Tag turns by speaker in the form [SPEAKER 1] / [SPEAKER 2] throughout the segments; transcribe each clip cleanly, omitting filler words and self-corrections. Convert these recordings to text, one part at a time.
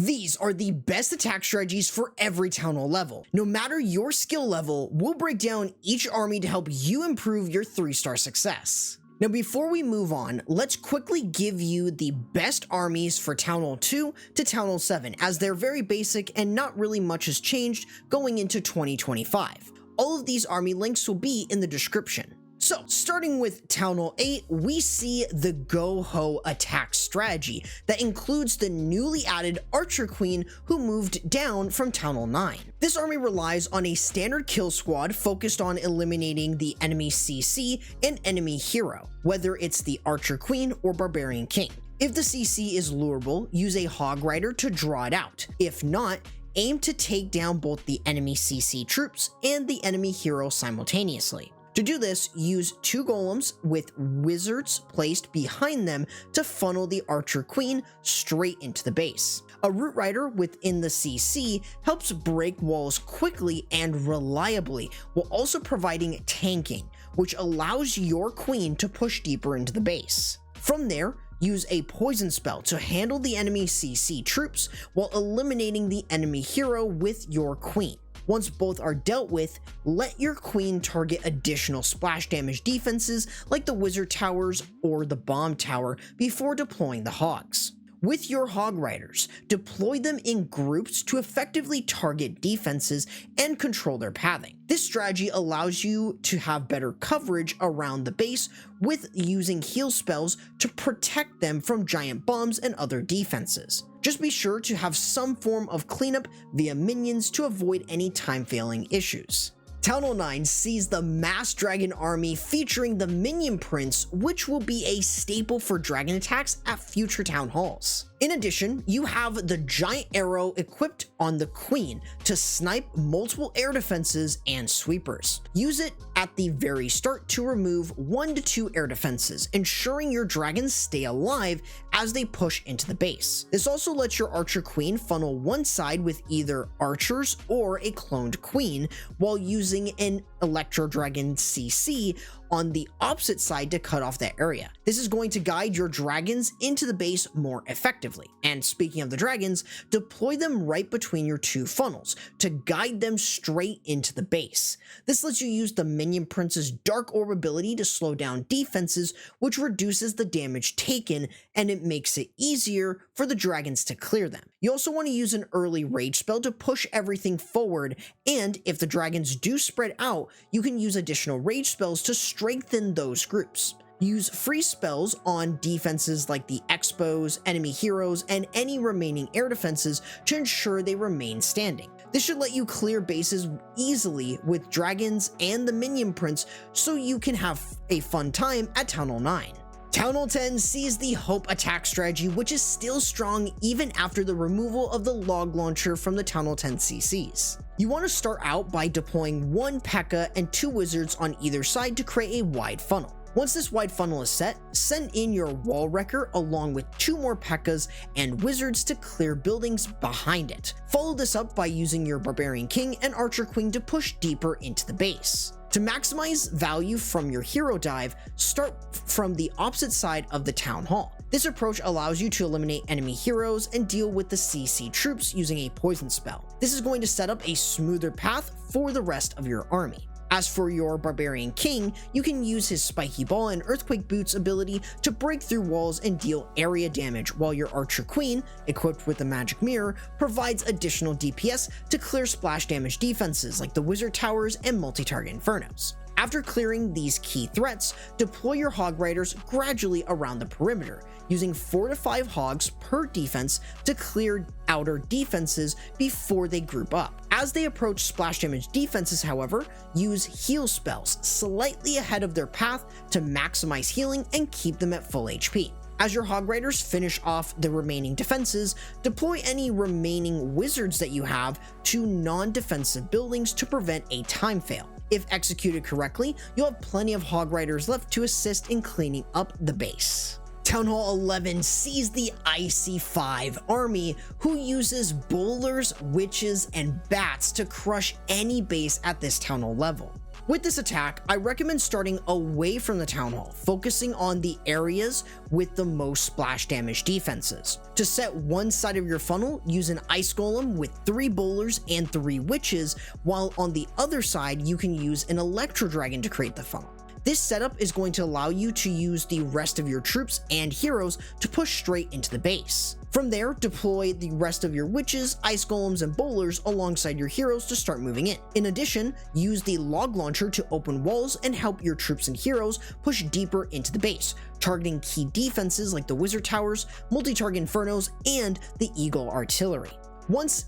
[SPEAKER 1] These are the best attack strategies for every Town Hall level. No matter your skill level, we'll break down each army to help you improve your 3-star success. Now before we move on, let's quickly give you the best armies for Town Hall 2 to Town Hall 7, as they're very basic and not really much has changed going into 2025. All of these army links will be in the description. So, starting with Town Hall 8, we see the Go-Ho attack strategy that includes the newly added Archer Queen who moved down from Town Hall 9. This army relies on a standard kill squad focused on eliminating the enemy CC and enemy hero, whether it's the Archer Queen or Barbarian King. If the CC is lurable, use a Hog Rider to draw it out. If not, aim to take down both the enemy CC troops and the enemy hero simultaneously. To do this, use 2 golems with wizards placed behind them to funnel the Archer Queen straight into the base. A Root Rider within the CC helps break walls quickly and reliably, while also providing tanking, which allows your queen to push deeper into the base. From there, use a poison spell to handle the enemy CC troops while eliminating the enemy hero with your queen. Once both are dealt with, let your queen target additional splash damage defenses like the wizard towers or the bomb tower before deploying the hogs. With your Hog Riders, deploy them in groups to effectively target defenses and control their pathing. This strategy allows you to have better coverage around the base with using heal spells to protect them from giant bombs and other defenses. Just be sure to have some form of cleanup via minions to avoid any time-failing issues. Town Hall 9 sees the Mass Dragon army featuring the Minion Prince, which will be a staple for dragon attacks at future Town Halls. In addition, you have the Giant Arrow equipped on the Queen to snipe multiple air defenses and sweepers. Use it at the very start to remove 1 to 2 air defenses, ensuring your dragons stay alive as they push into the base. This also lets your Archer Queen funnel one side with either archers or a cloned queen, while using an Electro Dragon CC on the opposite side to cut off that area. This is going to guide your dragons into the base more effectively. And speaking of the dragons, deploy them right between your 2 funnels to guide them straight into the base. This lets you use the Minion Prince's Dark Orb ability to slow down defenses, which reduces the damage taken, and it makes it easier for the dragons to clear them. You also want to use an early rage spell to push everything forward, and if the dragons do spread out, you can use additional rage spells to strengthen those groups. Use free spells on defenses like the Expos, enemy heroes, and any remaining air defenses to ensure they remain standing. This should let you clear bases easily with dragons and the Minion Prince, so you can have a fun time at Town Hall 9. Town Hall 10 sees the Hope attack strategy, which is still strong even after the removal of the log launcher from the Town Hall 10 CCs. You want to start out by deploying 1 P.E.K.K.A and 2 wizards on either side to create a wide funnel. Once this wide funnel is set, send in your Wall Wrecker along with 2 more P.E.K.K.A.s and wizards to clear buildings behind it. Follow this up by using your Barbarian King and Archer Queen to push deeper into the base. To maximize value from your hero dive, start from the opposite side of the Town Hall. This approach allows you to eliminate enemy heroes and deal with the CC troops using a poison spell. This is going to set up a smoother path for the rest of your army. As for your Barbarian King, you can use his Spiky Ball and Earthquake Boots ability to break through walls and deal area damage, while your Archer Queen, equipped with the Magic Mirror, provides additional DPS to clear splash damage defenses like the Wizard Towers and multi-target Infernos. After clearing these key threats, deploy your Hog Riders gradually around the perimeter, using 4 to 5 hogs per defense to clear outer defenses before they group up. As they approach splash damage defenses, however, use heal spells slightly ahead of their path to maximize healing and keep them at full HP. As your Hog Riders finish off the remaining defenses, deploy any remaining wizards that you have to non-defensive buildings to prevent a time fail. If executed correctly, you'll have plenty of Hog Riders left to assist in cleaning up the base. Town Hall 11 sees the IC5 army, who uses bowlers, witches, and bats to crush any base at this Town Hall level. With this attack, I recommend starting away from the Town Hall, focusing on the areas with the most splash damage defenses. To set one side of your funnel, use an Ice Golem with 3 Bowlers and 3 Witches, while on the other side you can use an Electro Dragon to create the funnel. This setup is going to allow you to use the rest of your troops and heroes to push straight into the base. From there, deploy the rest of your witches, ice golems, and bowlers alongside your heroes to start moving in. In addition, use the log launcher to open walls and help your troops and heroes push deeper into the base, targeting key defenses like the wizard towers, multi-target infernos, and the eagle artillery. Once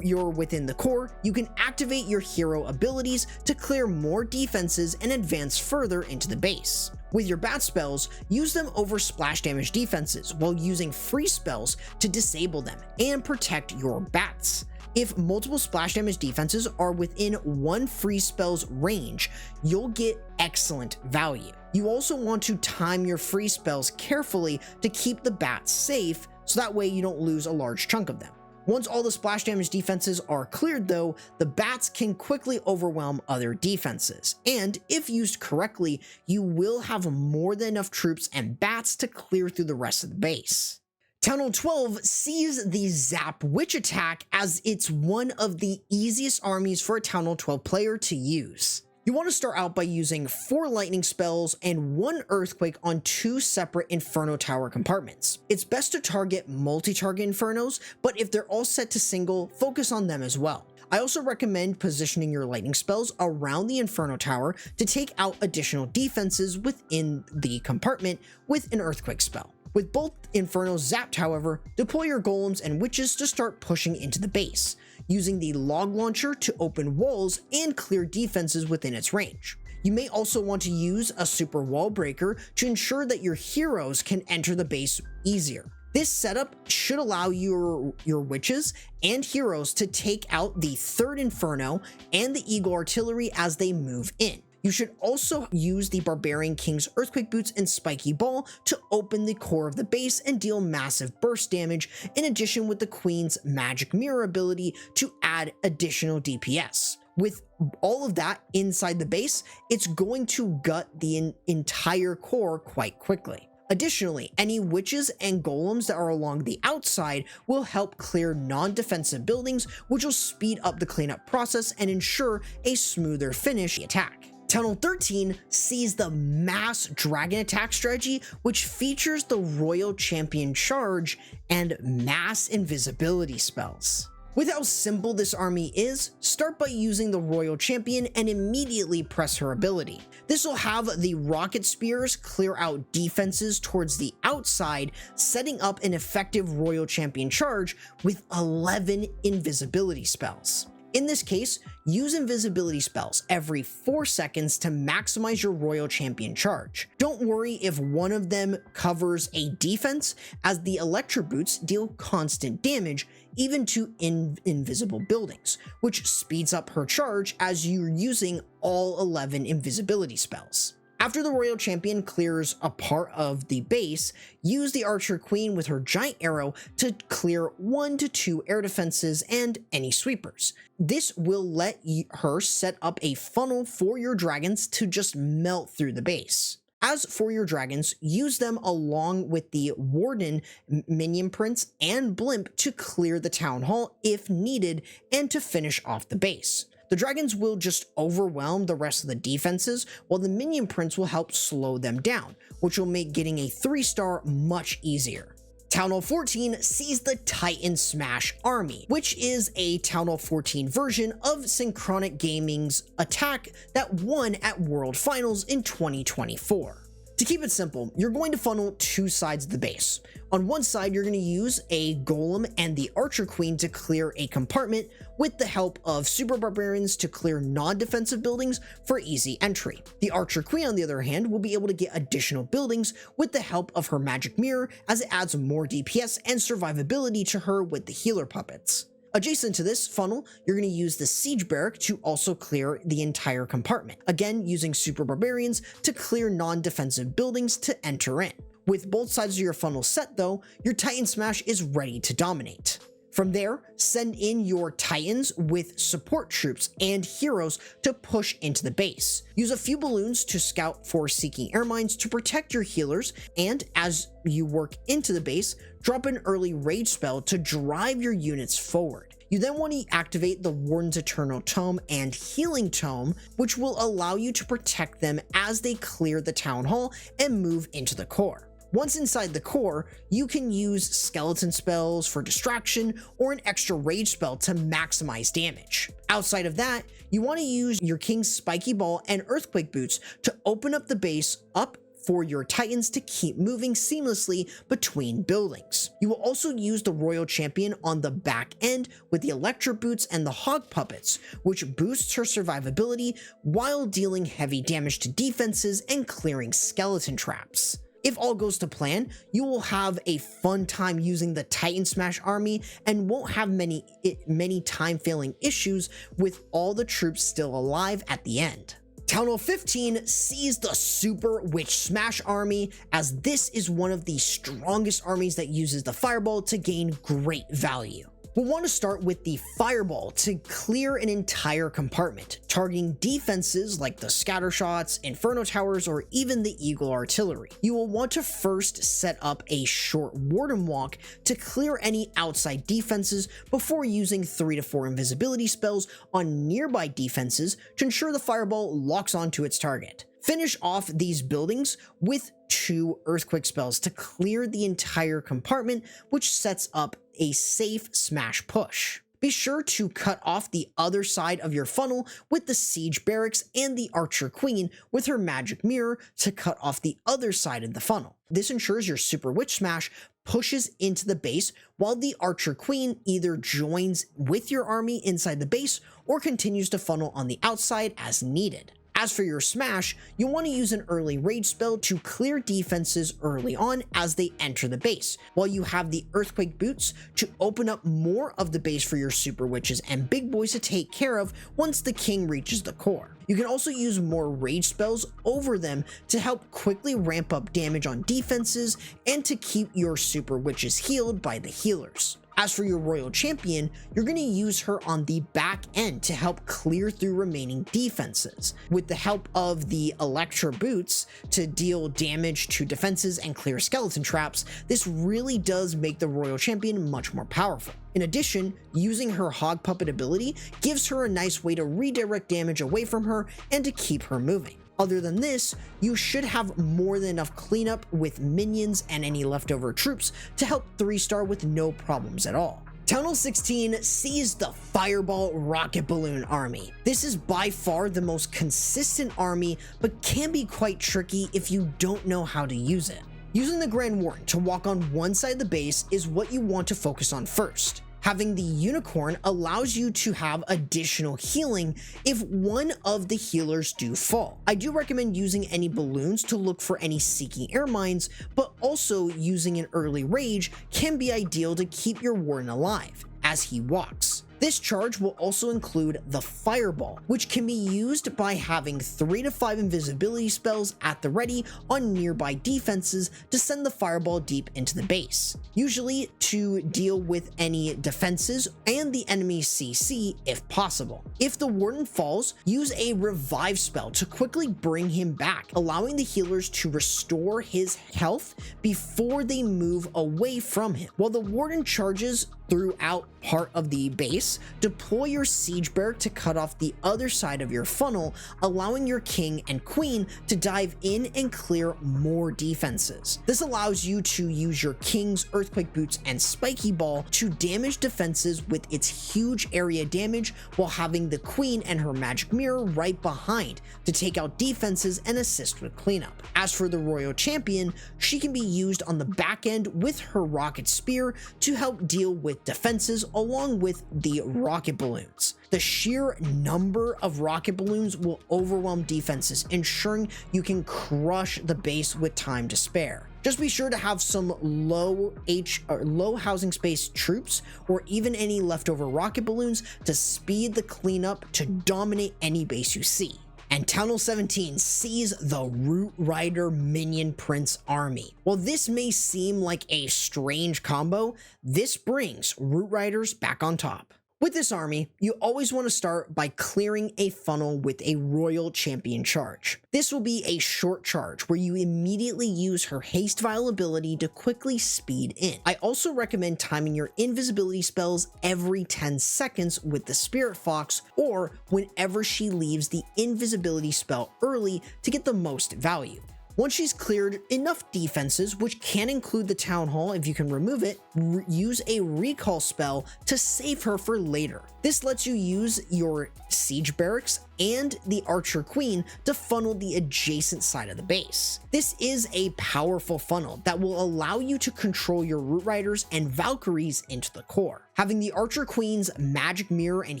[SPEAKER 1] you're within the core, you can activate your hero abilities to clear more defenses and advance further into the base. With your bat spells, use them over splash damage defenses while using free spells to disable them and protect your bats. If multiple splash damage defenses are within one free spell's range, you'll get excellent value. You also want to time your free spells carefully to keep the bats safe, so that way you don't lose a large chunk of them. Once all the splash damage defenses are cleared though, the bats can quickly overwhelm other defenses, and if used correctly, you will have more than enough troops and bats to clear through the rest of the base. Town Hall 12 sees the Zap Witch attack as it's one of the easiest armies for a Town Hall 12 player to use. You want to start out by using 4 lightning spells and 1 earthquake on 2 separate Inferno Tower compartments. It's best to target multi-target Infernos, but if they're all set to single, focus on them as well. I also recommend positioning your lightning spells around the Inferno Tower to take out additional defenses within the compartment with an earthquake spell. With both Infernos zapped, however, deploy your golems and witches to start pushing into the base, using the log launcher to open walls and clear defenses within its range. You may also want to use a super wall breaker to ensure that your heroes can enter the base easier. This setup should allow your witches and heroes to take out the 3rd Inferno and the Eagle Artillery as they move in. You should also use the Barbarian King's Earthquake Boots and Spiky Ball to open the core of the base and deal massive burst damage, in addition with the Queen's Magic Mirror ability to add additional DPS. With all of that inside the base, it's going to gut the entire core quite quickly. Additionally, any witches and golems that are along the outside will help clear non-defensive buildings, which will speed up the cleanup process and ensure a smoother finish attack. Town Hall 13 sees the Mass Dragon attack strategy, which features the Royal Champion Charge and Mass Invisibility spells. With how simple this army is, start by using the Royal Champion and immediately press her ability. This will have the Rocket Spears clear out defenses towards the outside, setting up an effective Royal Champion Charge with 11 invisibility spells. In this case, use invisibility spells every 4 seconds to maximize your Royal Champion Charge. Don't worry if one of them covers a defense, as the Electro Boots deal constant damage even to invisible buildings, which speeds up her charge as you're using all 11 invisibility spells. After the Royal Champion clears a part of the base, use the Archer Queen with her giant arrow to clear 1 to 2 air defenses and any sweepers. This will let her set up a funnel for your dragons to just melt through the base. As for your dragons, use them along with the Warden, Minion Prince, and Blimp to clear the Town Hall if needed and to finish off the base. The dragons will just overwhelm the rest of the defenses, while the Minion Prince will help slow them down, which will make getting a 3-star much easier. Town Hall 14 sees the Titan Smash Army, which is a Town Hall 14 version of Synchronic Gaming's attack that won at World Finals in 2024. To keep it simple, you're going to funnel 2 sides of the base. On one side, you're going to use a Golem and the Archer Queen to clear a compartment with the help of Super Barbarians to clear non-defensive buildings for easy entry. The Archer Queen, on the other hand, will be able to get additional buildings with the help of her Magic Mirror, as it adds more DPS and survivability to her with the healer puppets. Adjacent to this funnel, you're going to use the Siege Barrack to also clear the entire compartment, again using Super Barbarians to clear non-defensive buildings to enter in. With both sides of your funnel set though, your Titan Smash is ready to dominate. From there, send in your Titans with support troops and heroes to push into the base. Use a few balloons to scout for seeking air mines to protect your healers, and as you work into the base, drop an early rage spell to drive your units forward. You then want to activate the Warden's Eternal Tome and Healing Tome, which will allow you to protect them as they clear the town hall and move into the core. Once inside the core, you can use skeleton spells for distraction or an extra rage spell to maximize damage. Outside of that, you want to use your King's Spiky Ball and Earthquake Boots to open up the base up for your Titans to keep moving seamlessly between buildings. You will also use the Royal Champion on the back end with the Electro Boots and the Hog Puppets, which boosts her survivability while dealing heavy damage to defenses and clearing skeleton traps. If all goes to plan, you will have a fun time using the Titan Smash army and won't have many time-failing issues with all the troops still alive at the end. Town Hall 15 sees the Super Witch Smash army, as this is one of the strongest armies that uses the Fireball to gain great value. We'll want to start with the Fireball to clear an entire compartment, targeting defenses like the Scatter Shots, Inferno Towers, or even the Eagle Artillery. You will want to first set up a short Warden Walk to clear any outside defenses before using 3 to 4 invisibility spells on nearby defenses to ensure the Fireball locks onto its target. Finish off these buildings with 2 Earthquake spells to clear the entire compartment, which sets up a safe smash push. Be sure to cut off the other side of your funnel with the Siege Barracks and the Archer Queen with her magic mirror to cut off the other side of the funnel. This ensures your Super Witch Smash pushes into the base while the Archer Queen either joins with your army inside the base or continues to funnel on the outside as needed. As for your smash, you'll want to use an early rage spell to clear defenses early on as they enter the base, while you have the Earthquake Boots to open up more of the base for your Super Witches and Big Boys to take care of once the king reaches the core. You can also use more rage spells over them to help quickly ramp up damage on defenses and to keep your Super Witches healed by the healers. As for your Royal Champion, you're going to use her on the back end to help clear through remaining defenses, with the help of the Electro Boots to deal damage to defenses and clear skeleton traps. This really does make the Royal Champion much more powerful. In addition, using her Hog Puppet ability gives her a nice way to redirect damage away from her and to keep her moving. Other than this, you should have more than enough cleanup with minions and any leftover troops to help 3-star with no problems at all. Town Hall 16 sees the Fireball Rocket Balloon army. This is by far the most consistent army, but can be quite tricky if you don't know how to use it. Using the Grand Warden to walk on one side of the base is what you want to focus on first. Having the Unicorn allows you to have additional healing if one of the healers do fall. I do recommend using any balloons to look for any seeking air mines, but also using an early rage can be ideal to keep your Warden alive as he walks. This charge will also include the Fireball, which can be used by having 3 to 5 invisibility spells at the ready on nearby defenses to send the Fireball deep into the base, usually to deal with any defenses and the enemy's CC if possible. If the Warden falls, use a Revive spell to quickly bring him back, allowing the healers to restore his health before they move away from him. While the Warden charges throughout part of the base, deploy your Siege Barrack to cut off the other side of your funnel, allowing your king and queen to dive in and clear more defenses. This allows you to use your king's Earthquake Boots and Spiky Ball to damage defenses with its huge area damage, while having the queen and her magic mirror right behind to take out defenses and assist with cleanup. As for the Royal Champion, she can be used on the back end with her Rocket Spear to help deal with defenses along with the rocket balloons. The sheer number of rocket balloons will overwhelm defenses, ensuring you can crush the base with time to spare. Just be sure to have some low housing space troops or even any leftover rocket balloons to speed the cleanup to dominate any base you see. And Town Hall 17 sees the Root Rider Minion Prince army. While this may seem like a strange combo, this brings Root Riders back on top. With this army, you always want to start by clearing a funnel with a Royal Champion charge. This will be a short charge where you immediately use her haste vial ability to quickly speed in. I also recommend timing your invisibility spells every 10 seconds with the Spirit Fox or whenever she leaves the invisibility spell early to get the most value. Once she's cleared enough defenses, which can include the Town Hall if you can remove it, use a recall spell to save her for later. This lets you use your Siege Barracks and the Archer Queen to funnel the adjacent side of the base. This is a powerful funnel that will allow you to control your Root Riders and Valkyries into the core. Having the Archer Queen's Magic Mirror and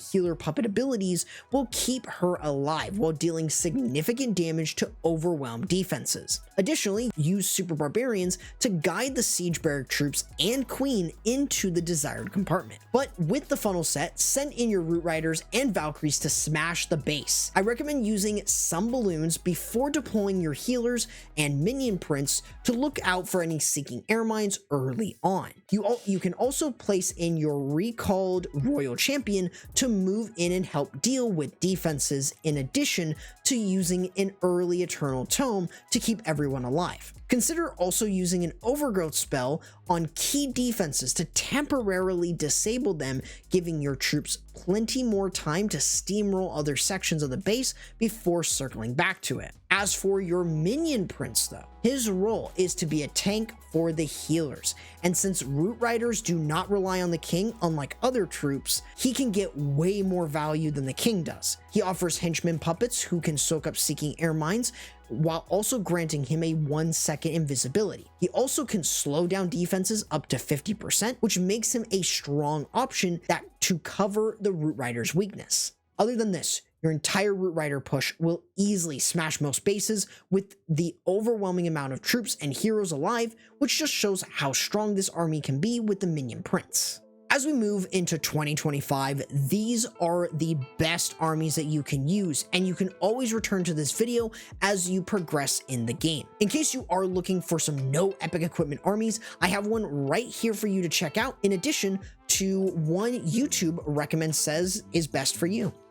[SPEAKER 1] Healer Puppet abilities will keep her alive while dealing significant damage to overwhelmed defenses. Additionally, use Super Barbarians to guide the Siege Barrack troops and Queen into the desired compartment. But with the funnel set, send in your Root Riders and Valkyries to smash the base. I recommend using some balloons before deploying your healers and Minion Prince to look out for any Seeking Air Mines early on. You can also place in your recalled Royal Champion to move in and help deal with defenses, in addition to using an early Eternal Tome to keep everyone alive. Consider also using an Overgrowth spell on key defenses to temporarily disable them, giving your troops plenty more time to steamroll other sections of the base before circling back to it. As for your Minion Prince though, his role is to be a tank for the healers, and since Root Riders do not rely on the king unlike other troops, he can get way more value than the king does. He offers henchmen puppets who can soak up Seeking Air Mines, while also granting him a 1-second invisibility. He also can slow down defenses up to 50%, which makes him a strong option to cover the Root Rider's weakness. Other than this, your entire Root Rider push will easily smash most bases with the overwhelming amount of troops and heroes alive, which just shows how strong this army can be with the Minion Prince. As we move into 2025, these are the best armies that you can use, and you can always return to this video as you progress in the game. In case you are looking for some no epic equipment armies, I have one right here for you to check out, in addition to one YouTube recommends says is best for you.